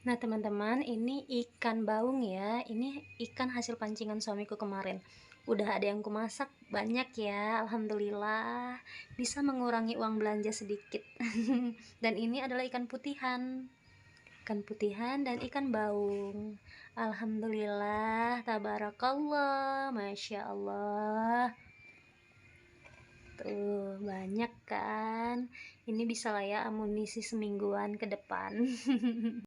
Nah, teman-teman, ini ikan baung ya. Ini ikan hasil pancingan suamiku kemarin. Udah ada yang kumasak banyak ya, alhamdulillah. Bisa mengurangi uang belanja sedikit. Dan ini adalah ikan putihan. Ikan putihan dan ikan baung. Alhamdulillah, tabarakallah, masya Allah. Tuh, banyak kan? Ini bisa lah ya amunisi semingguan ke depan.